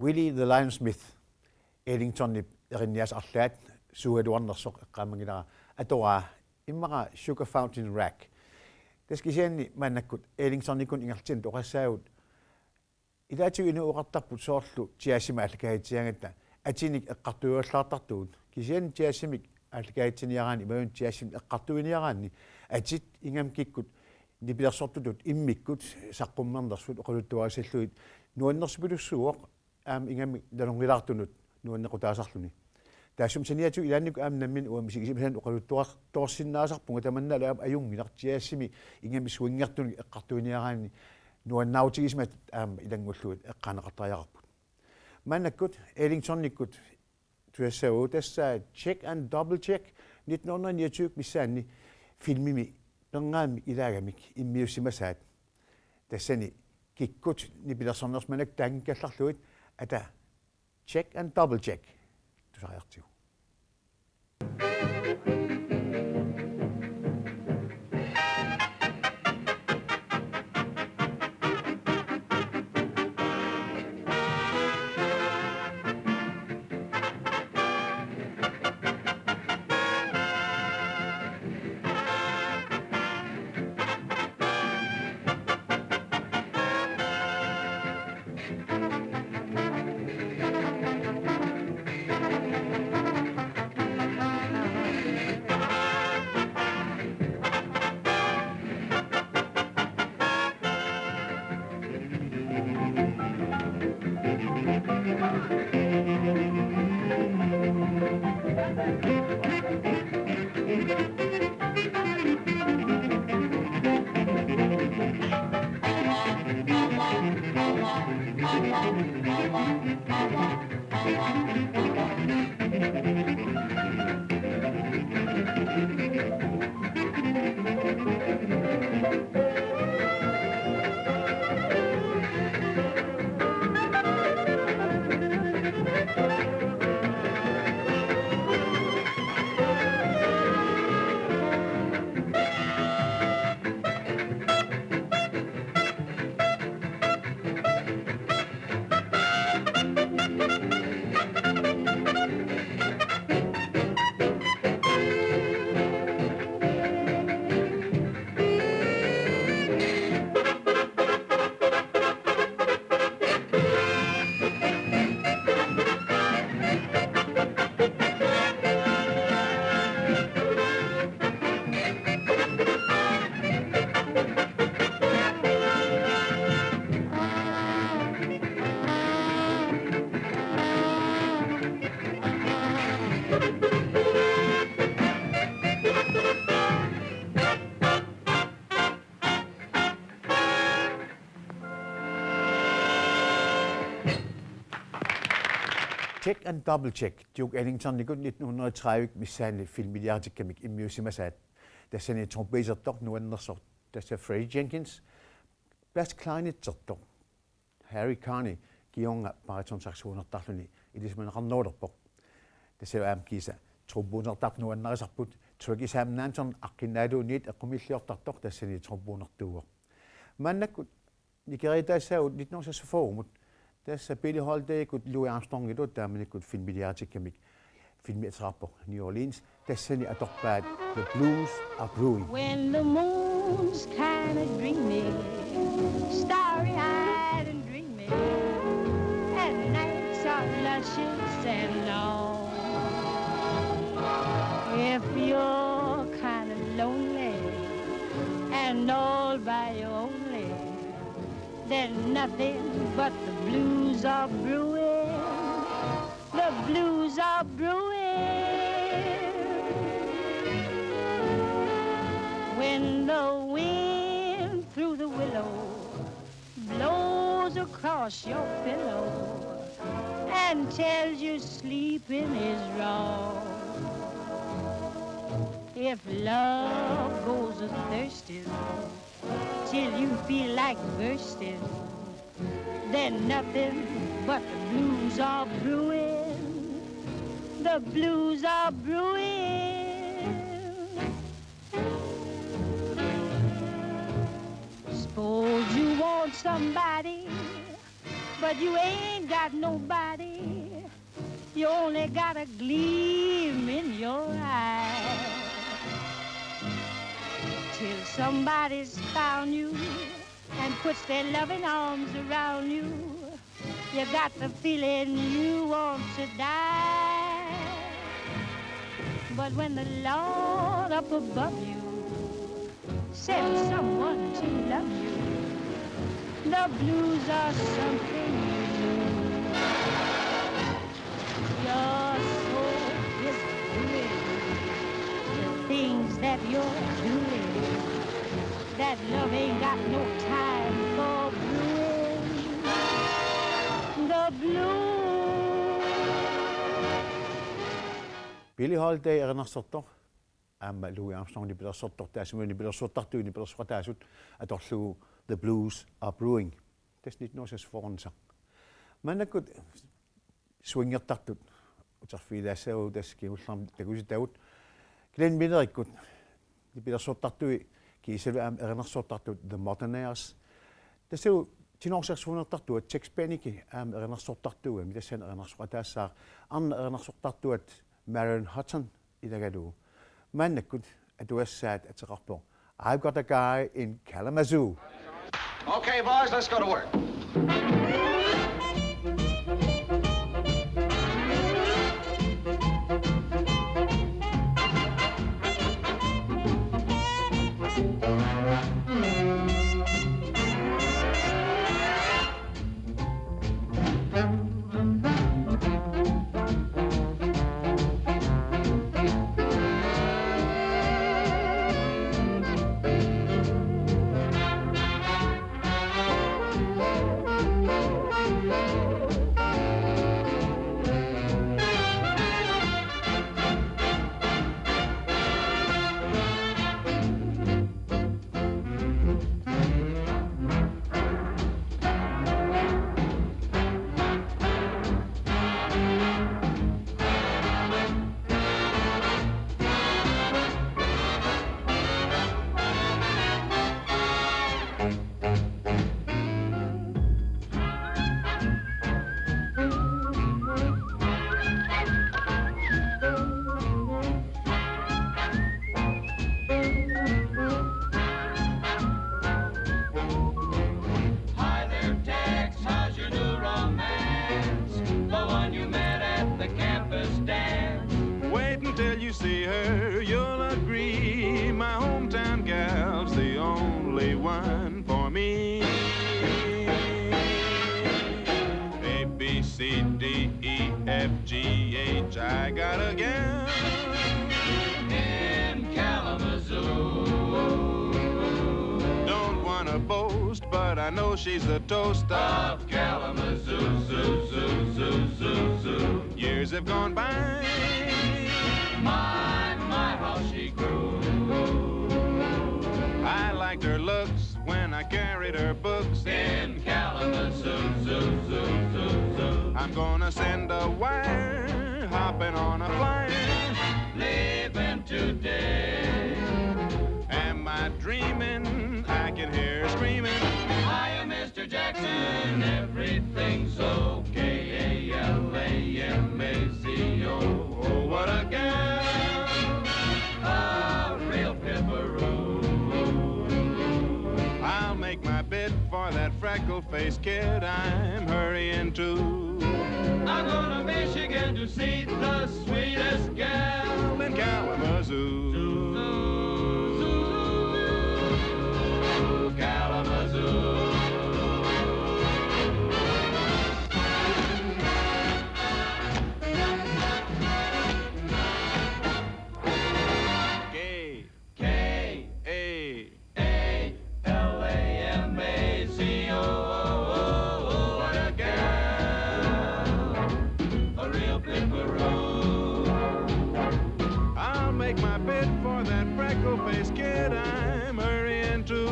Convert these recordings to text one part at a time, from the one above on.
Willie the Lionsmith, Ellington erinnias arlaat suualuarnersoq eqqaamagilaa atoraa immaqa Sugar Fountain Rack. Taskisianni maannakkut Ellingtonikun ingertin toqassaagut ilaatu inu uqartarput soorlu tiasima allakaitiangatta atinik eqqartuullaartartuut kisian tiasimik allakaitiniaraani imaun tiasim eqqartuiniaraani atit ingam kikkut nipilersortutut immikkut saqqummernersut oqaluttuasalluit nuannersipilussuoq ingam dalongilaartunut nuannequtaasarluni taasum saniatu ilaanniku nammin uamisigisimsan oqaluttuartorsinnaasarpunga tamannala ajungilartiassimi ingam suingertuni eqqartuiniaraani nuannautigismat ilangulluut eqqaneqartariaqarput mannakkut Ellingtonnikkut tuassau tassa check and double check 1929 missaanni filmimi pengaami ilaagamik immiussimasaat tassani kikkut nipilersornersmanak taangkallarluit ata check and double check tusariartiu check and double check Duke Ellingtonnikut 1930 missaanni filmiliartikkamik immiussimasaat tassani trompetertoq nuannersort tassa Freddie Jenkins bass clarinettertoq Harry Carney kionga baritonsaksuunertarluni ilismaneqarnuulerpoq tassa kisa trombonertart nuannerisarput trukisaamnaansorn aqqinaaluuniit eqqumilliortartoq tassani trombonertuuoq maannakkut nikeritaassaut 1964 tässä Billie Holiday kut Louis Armstrong ilut taamanikut filmiliartikkamik filmiaterarpoq New Orleans tassani atorpaat The Blues Are Brewing. When the moon's kind of dreamy, starry-eyed and dreamy, and nights are luscious and long. If you're kind of lonely and all by your only, then nothing but the blues are brewing. The blues are brewing. When When the wind through the willow blows across your pillow and tells you sleeping is wrong. If love goes a-thirsting till you feel like bursting, then nothing but the blues are brewing. The blues are brewing. Suppose you want somebody, but you ain't got nobody. You only got a gleam in your eye. Till somebody's found you and puts their loving arms around you, you got the feeling you want to die. But when the Lord up above you sends someone to love you, the blues are something new. Your soul is doing the things that you're doing. That love ain't got no time for brewing. The blues. Billie Holiday sortor. Louis Armstrong ni bila sortor tässä ni bila sortartu ni bila sortaasut atorlu The Blues Are Brewing. Tässä nyt nousee fonsa. Mä näkut swingertartut. Utarfiila sau tässä kiullam takusittaut. Glenn Midderikkut ni bila sortartu kiiselu sortartu The Modernaires. Tässä tinorsersuunertartu Tex Benike sortartu mitä sen sortaassa sortartu Marion Hutton idagadu. Mä näkut atuassaat atarpo. I've got a guy in Kalamazoo. Okay, boys, let's go to work. Till you see her, you'll agree my hometown gal's the only one for me. A, B, C, D, E, F, G, H, I got a gal In Kalamazoo. Don't wanna boast, but I know she's the toast Of Kalamazoo, zoo, zoo, zoo, zoo, zoo. Years have gone by. My, how she grew. I liked her looks when I carried her books In Kalamazoo, zoo, zoo, zoo, zoo. I'm gonna send a wire, hopping on a flyer. Leaving today. Am I dreaming? I can hear her screaming. Hiya, Mr. Jackson, everything's okay. A-L-A-M-A-Z-O. Oh, what a gal! A real pipperoo. I'll make my bid for that freckle-faced kid I'm hurrying to. I'm going to Michigan to see the sweetest gal In Kalamazoo. Kalamazoo. K, K, A, really scared, I'm hurrying to.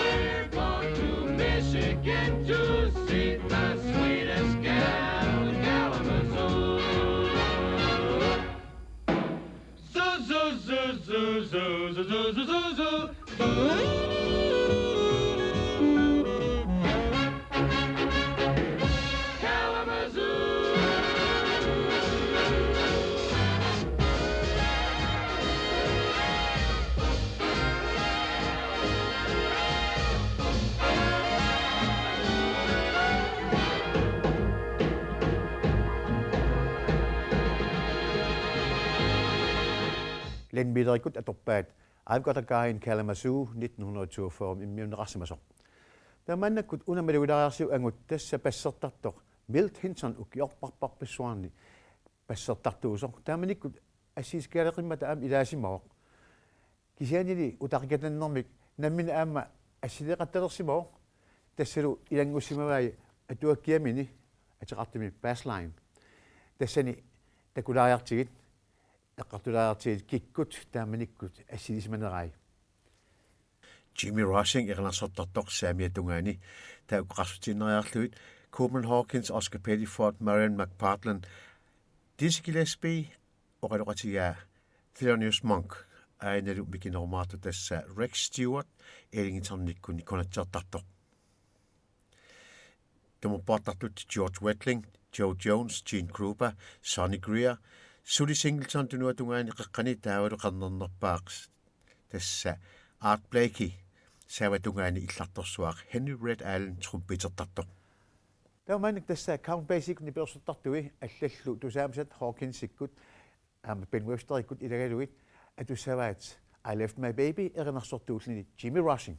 We're going to Michigan to see the sweetest gal in Kalamazoo. Zoo, zoo, zoo, zoo, zoo, zoo, zoo, zoo, zoo, zoo. Len biderikut atorpaat. I've got a guy in Kalamazoo 1942 immiun rassimasoq. Tamannakut unamaliulaarsiu angut tassa passertartoq Milt Hinson ukiorparparpissuarni passertartuusoq. Tamanikut assiiskaaleqimmata am ilaasimaoq. Kisianili utaqikatannermik nammina aamma assileqattalersimaoq. Tassalu ilangussimagai atuakkiamini atiqartimi bassline. Tassani takulaariartigit eqqartulaariartigit kikkut taamanikkut assilismanerai. Jimmy Rushing erlansortartoq saamiatungaani tauqqarsutinneriarluit Coleman Hawkins, Oscar Pettiford, Marion McPartland, Dizzy Gillespie oqaloqatigaa Thelonious Monk ainalu mikinormaartu tassa Rex Stewart elingiternikkuni konatsertartoq. Tumuppartartut George Wettling, Joe Jones, Gene Krupa, Sonny Greer, Suli Singleton tunuatungaani qaqqani taavalu qarnernerpaaq tassa Art Blakey saawatungaani illartorsuaq Henry Red Allen trumpitertartoq. Taumannik tassa Count Basie ni persortartui allallu tusaamsat Hawkinsikkut Ben Websterikkut ilagaluit atusavaat I Left My Baby ernersortuullini Jimmy Rushing.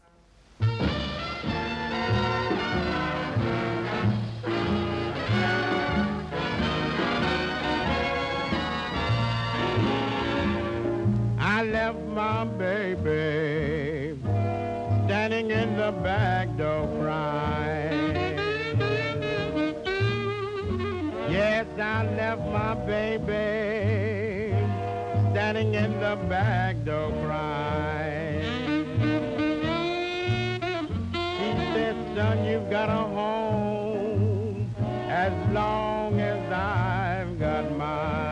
I left my baby standing in the back door crying. Yes, I left my baby standing in the back door crying. He said, son, you've got a home as long as I've got mine.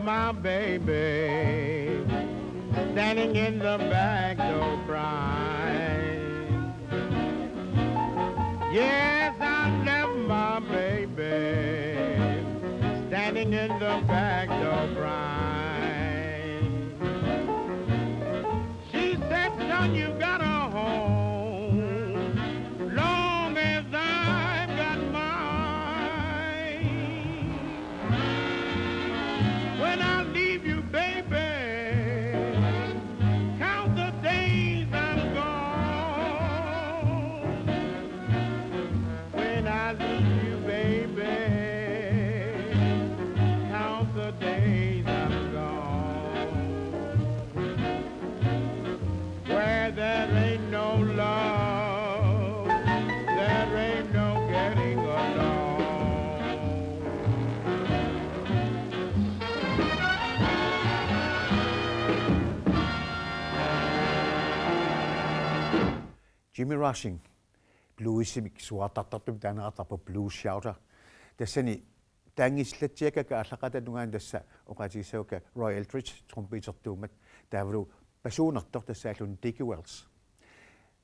my baby standing in the back door crying. Yes, I left my baby standing in the back door crying. She said, son, you got a home long as I've got mine. When I leave you, baby, count the days I'm gone. When I leave you, baby, count the days I'm gone. Where there ain't no love, there ain't no getting along. Jimmy Rushing, bluesimik suatartartum taanaqartarpu blues shouter. Tassani taangislattiakaka allaqatanungaan tassa oqatigisauka Roy Eldridge trompetertuumat taavulu pasuunertor tassaallun Dickie Wells.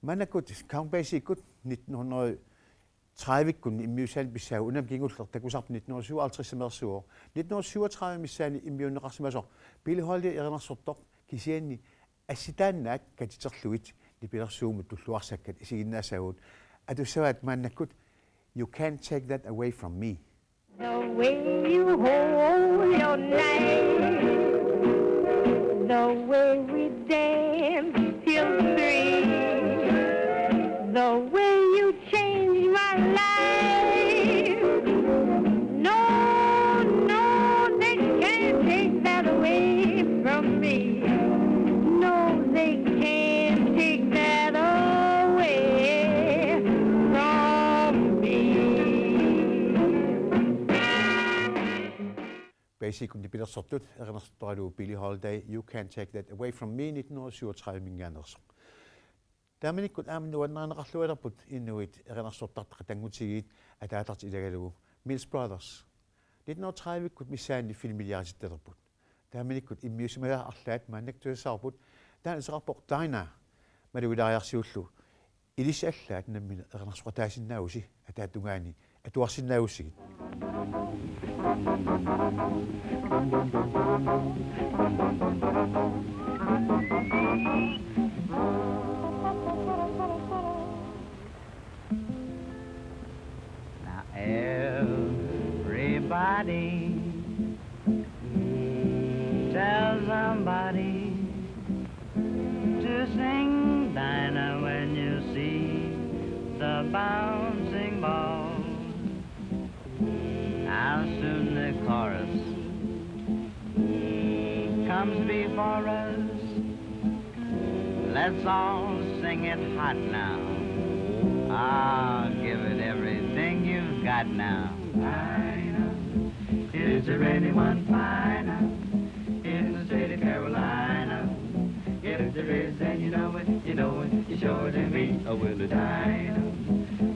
Manakut Count Basicut 1930-kun immiusal bissau unam kingullertakusarp 1957 mersuor 1937 missaani immiunneqarsimasor Billie Holiday ernersortor kisianni assitaannaak katiterluit lipilersuumut tulluarsakkat isiginnaasagут atussavat maannakut you can't take that away from me. The way you hold your knife, the way we dance till 3, the way you change my life. No, no, they can't take that away from me. No, they can't take that away from me. Basically lipilersortut ernersortoralu Billie Holiday you can't take that away from me 1937 mingaaners. Taamanikkut aamannuannaanaqarlualerput innuit ernersortartaqa tangutigiit ataatarti ilagalugu Mills Brothers 1930-ikkut missaanni filmiliarisittelerput. Taamanikkut immiusimaga arlaat maannak tuassaarput taaniseqarpoq Dinah maluilariarsiullu ilisallaat nammina ernersortaasinnaausi ataatungaani atuarsinnaaussigit. Now everybody tell somebody to sing Dinah when you see the bouncing ball. Now soon the chorus comes before us. Let's all sing it hot now. Ah, give it everything you've got now. Dinah, is there anyone finer in the state of Carolina? If there is, then you know it, you show it to me. Oh, will it Dinah?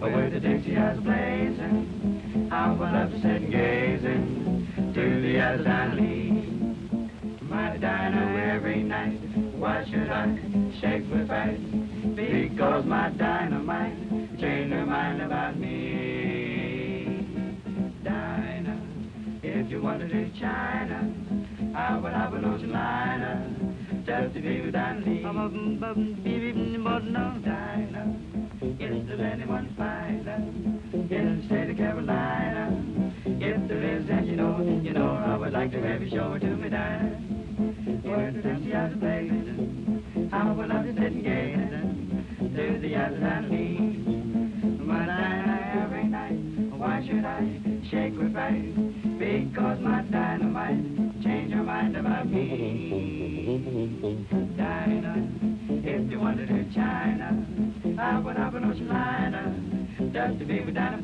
Oh, where the Dixie eyes blazing, how I love to sit and gazing to the other Dinah Lee. My Dinah every night, why should I shake with fright? Because my dynamite changed her mind about me. Dinah, if you wanted to China, I would have an ocean liner just to be with Dinah Lee. Dinah, is there anyone finer in the state of Carolina? If there is, then you know, I would like to have you show it to me, Dinah. Where the Dixie eyes are blazing, how I love to sit and gazing to the other Dinah Lee. My Dinah every night, why should I shake with fright? Because my dynamite changed her mind about me. Dinah, if you wanted to China, I would have an ocean liner just to be with Dinah.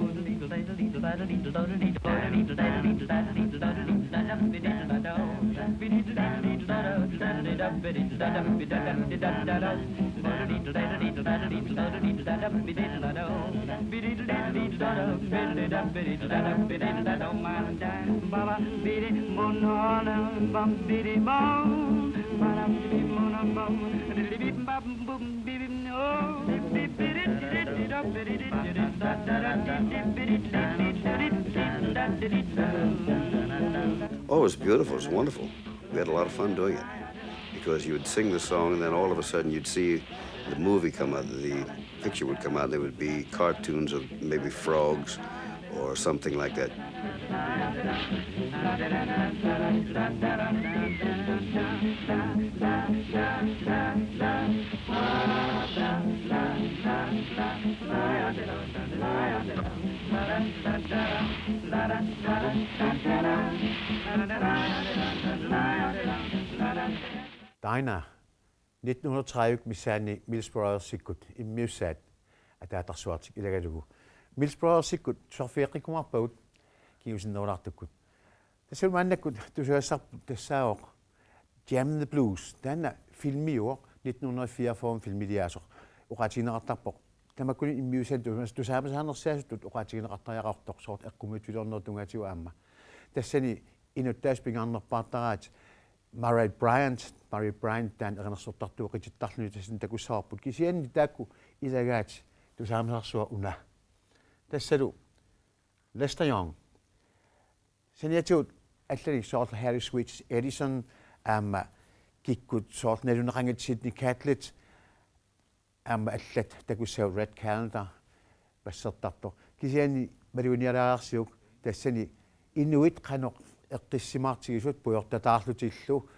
Oh, it was beautiful. It was wonderful. We had a lot of fun doing it because you would sing the song and then all of a sudden you'd see the movie come out, the picture would come out, and there would be cartoons of maybe frogs or something like that. Taina 1930 misani Mills Brothers sikut immiussat ataatarsuartik ilagalugu Mills Brothers sikut sorfiiqikumarpagut kiusinnerlartukkut tasulmaannakut tusuassarput tassaaoq Jam the Blues tanna filmiuoq 1944 filmiliaasoq uqatigineqartarpoq tamakuni immiussat tusaamasaannersiasutut uqatigineqartariaqartoq soort eqqumutulornertungatiu aamma tassani inuttaaspingaarnerpaartaraat Murray Bryant tan eqanersortartuuqitittarluni tassin takussaarput kisianni taakku ilagaat tusaamasarsua una tassalu Lester Young saniatuut allani soort Harry Switch Edison kikkut soort naluneqangit Sydney Catlett allat takussau Red Calendar passertartor kisianni maluunialaarsiuk tassani inuit qanoq eqqissimaartigisut puyortataarlutillu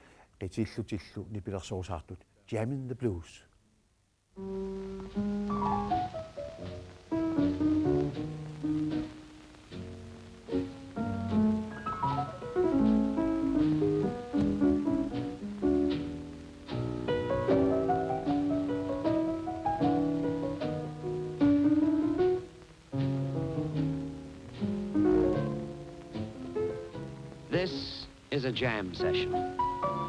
qitillutillu nipilersorusaartut Jammin' the Blues. This is a jam session.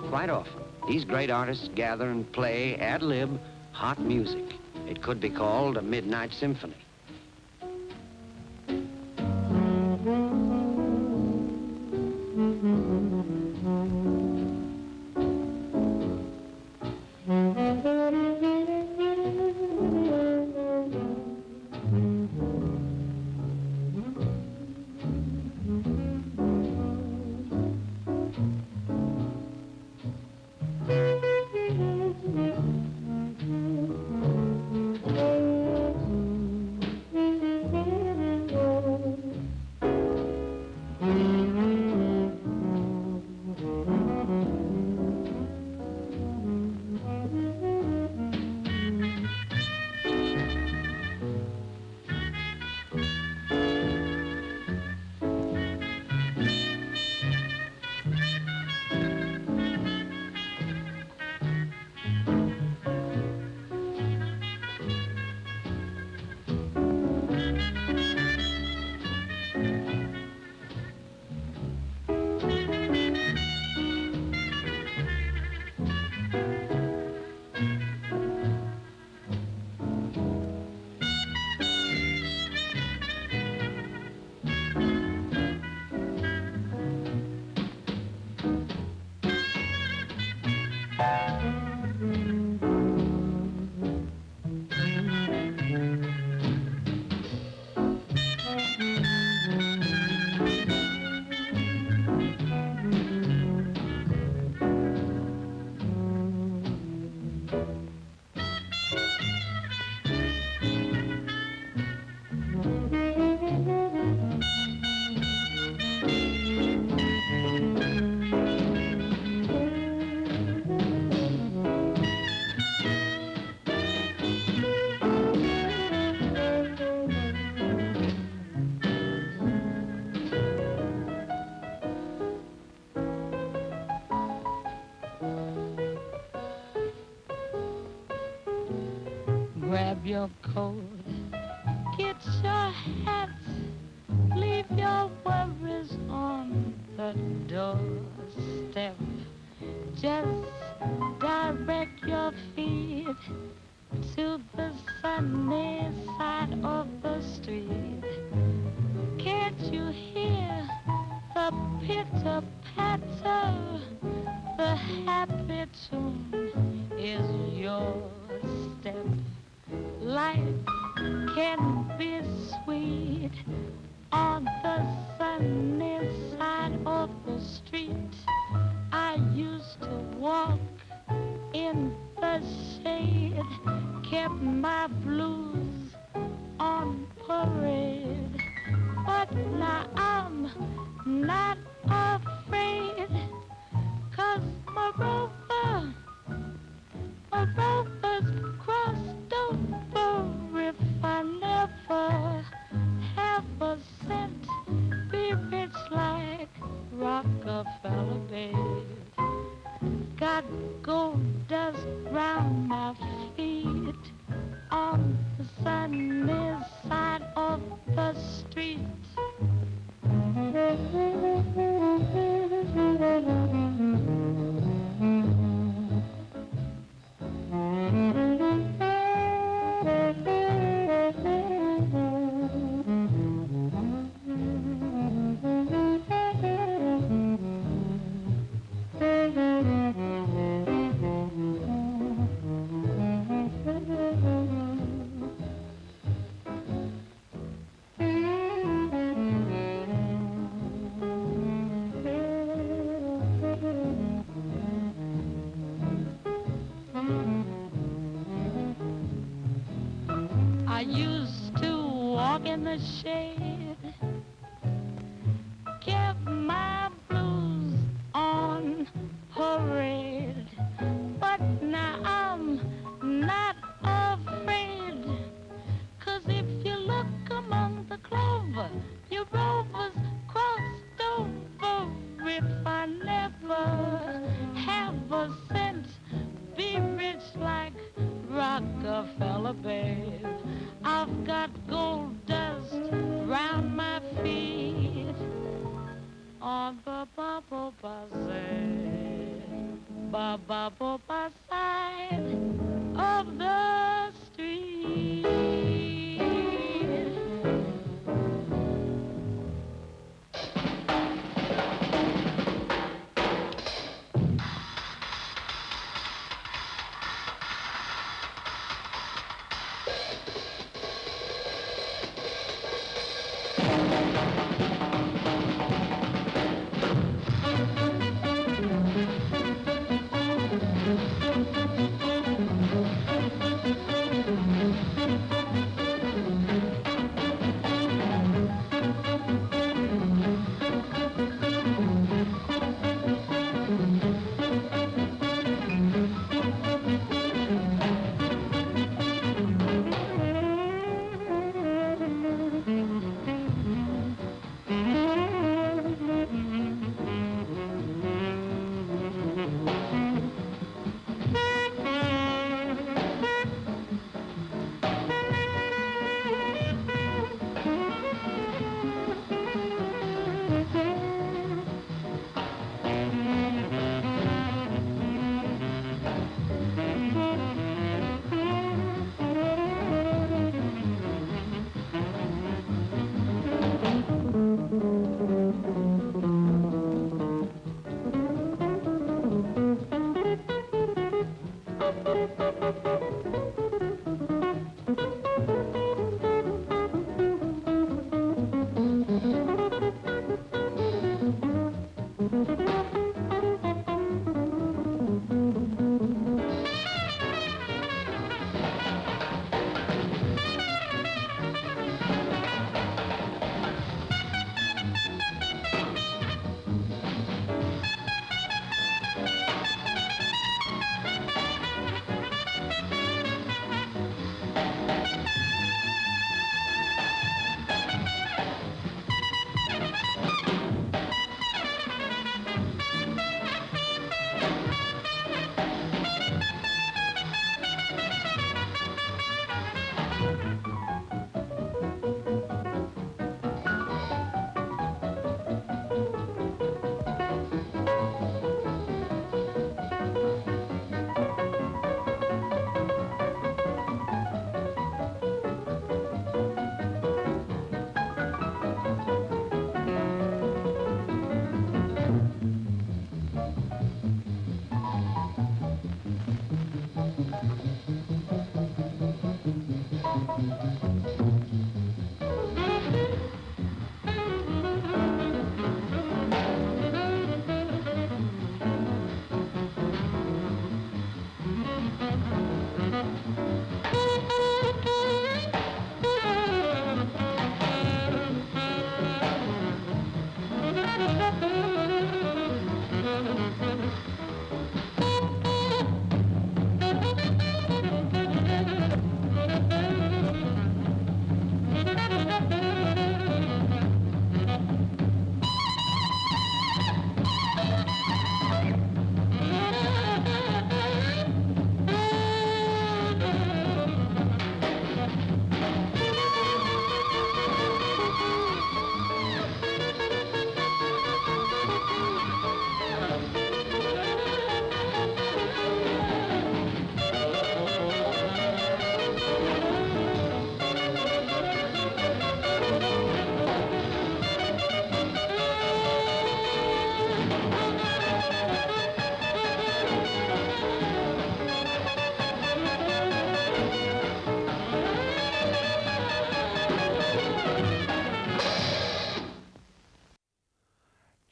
Quite often, these great artists gather and play ad-lib hot music. It could be called a midnight symphony. Grab your coat, get your hat, leave your worries on the doorstep. Just dive sunny side of the street. Can't you hear the pitter-patter? The happy tune is your step. Life can be sweet on the sunny side of the street. I used to walk in the shade, kept my blues on parade. But now I'm not afraid, 'cause my rover's crossed over. If I never have a cent, be rich like Rockefeller, babe. Got gold dust round my feet on the sunny side of the street. I used to walk in the shade, kept my blues on parade. But now I'm not afraid, 'cause if you look among the clover, your rover's crossed over. If I never have a cent, be rich like Rockefeller, babe. I've got gold dust round my feet on the bubble side of the street.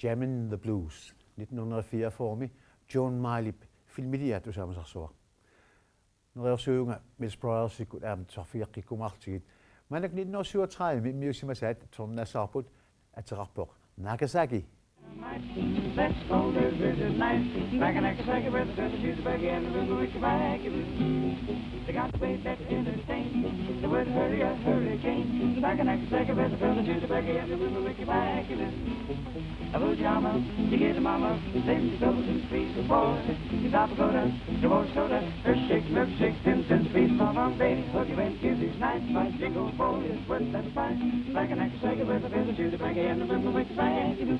Jammin' the Blues, 1944, John Miley, filmiliat usaamasarsua. Nersuunga Mills Brothers ikut tarfiaqqikummartigit. Manak 1937 miusimasaat tornasaarput ateqarpoq Nagasaki. Let's go to visit nice. Back in Nagasaki where the desert is back in the Wiki-Waki. They got the way that entertain. The word hurry a hurricane. Back in Nagasaki where the desert is back in the Wiki-Waki. A Fujiyama, you get a mama, same doubles and threes for boys. You stop a coda, you want soda, earthshake, milkshake, 10 cents a piece. Long baby, hook you in, kiss these nice, my jingle boy is worth that price. Back in Nagasaki where the desert is back in the Wiki-Waki.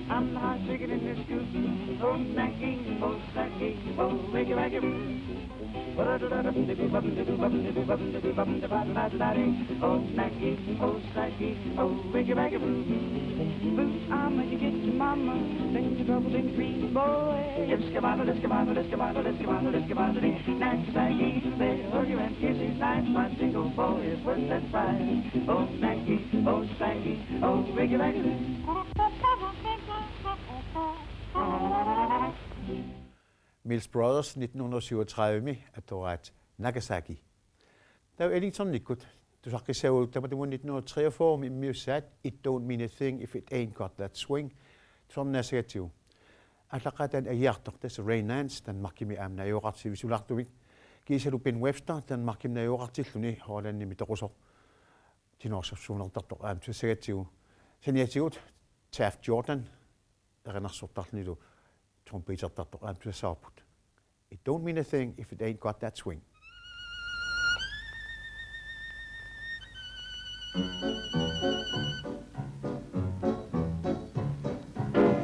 I'm not chicken in this scoop. Oh, snacky, oh, snacky, oh, wiggy, waggy. Oh, snacky, oh, snacky, oh, wiggy, waggy. Boots, I'ma you get your mama, then you trouble in three, boy. Let's come on, let's come on, let's come on, let's come on, let's come on. Nagasaki, they hug you and kiss his nice, my jingle boy is worth that price. Oh, snacky, oh, snacky, oh, wiggy, waggy. Mills Brothers 1937 atorat Nagasaki. Der er Ellington Nickut. Du sagde selv, der var det 1943 med music. It don't mean a thing if it ain't got that swing. Sådan er det jo. At der den er hjertet, det er Ray Nance, den markerer med amna i året til visulagtuvik. Giser du Ben Webster, den markerer med i året til nu, har den i mit rosser. De når så sådan noget der am til sig til. Sen jeg til Taft Jordan. Der er nok så der nu. Trompeter der am til saput. It don't mean a thing if it ain't got that swing.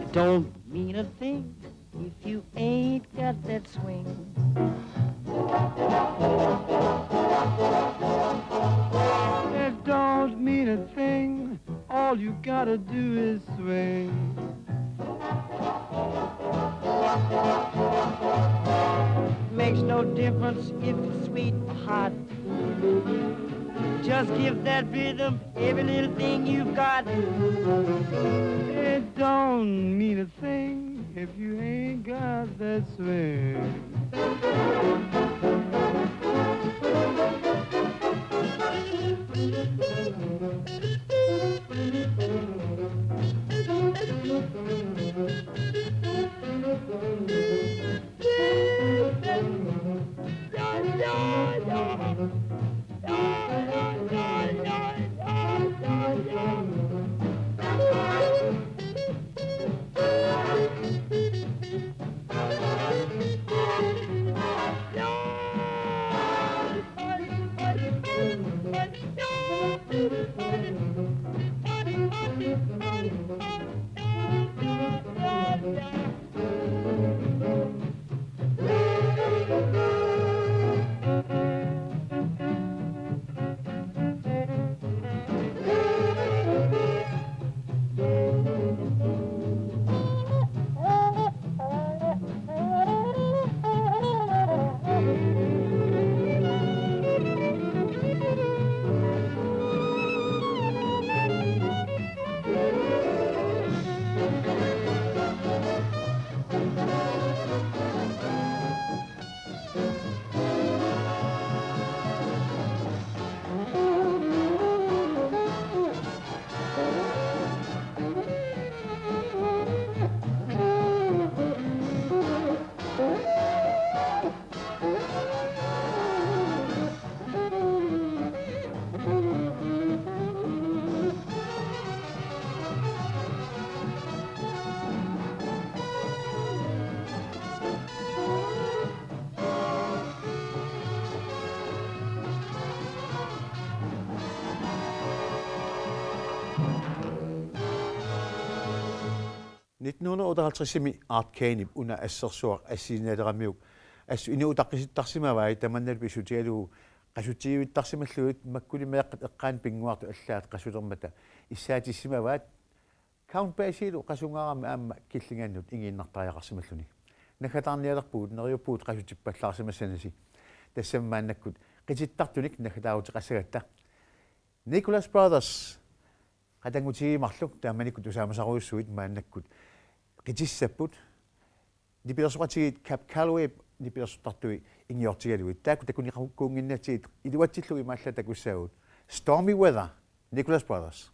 It don't mean a thing if you ain't got that swing. It don't mean a thing, all you gotta do is swing. Makes no difference if it's sweet or hot. Just give that rhythm every little thing you've got. It don't mean a thing if you ain't got that swing. 1958 Art Canib una assersuaq assineleramiuk assu inuutaqqissittarsимавай таманнал писутиалу qasutiivittarsimalluit makkulimeeqqat eqqaan pinguartu allaat qasulermata исsaатиссимаваат Count Basile qasungaarama aamma killingaannut ingiinnartariaqarsimalluni nakatаарниалерпуут нериуппуут qasutippallaarsimassanasi тассаммааннаккут qitittartunik nakatautiqassagatta Nicholas Brothers qatangutiimарлук тааманиккут усаамасаруйуссуит мааннаккут qitissapпут нипилерсуqatigit Cap Calloway нипилерсуттартуи ингиортигалуит таакку такуниқаруккуунгиннатигит илуатсиллуи маалла такуссаагут Stormy Weather Nicholas Brothers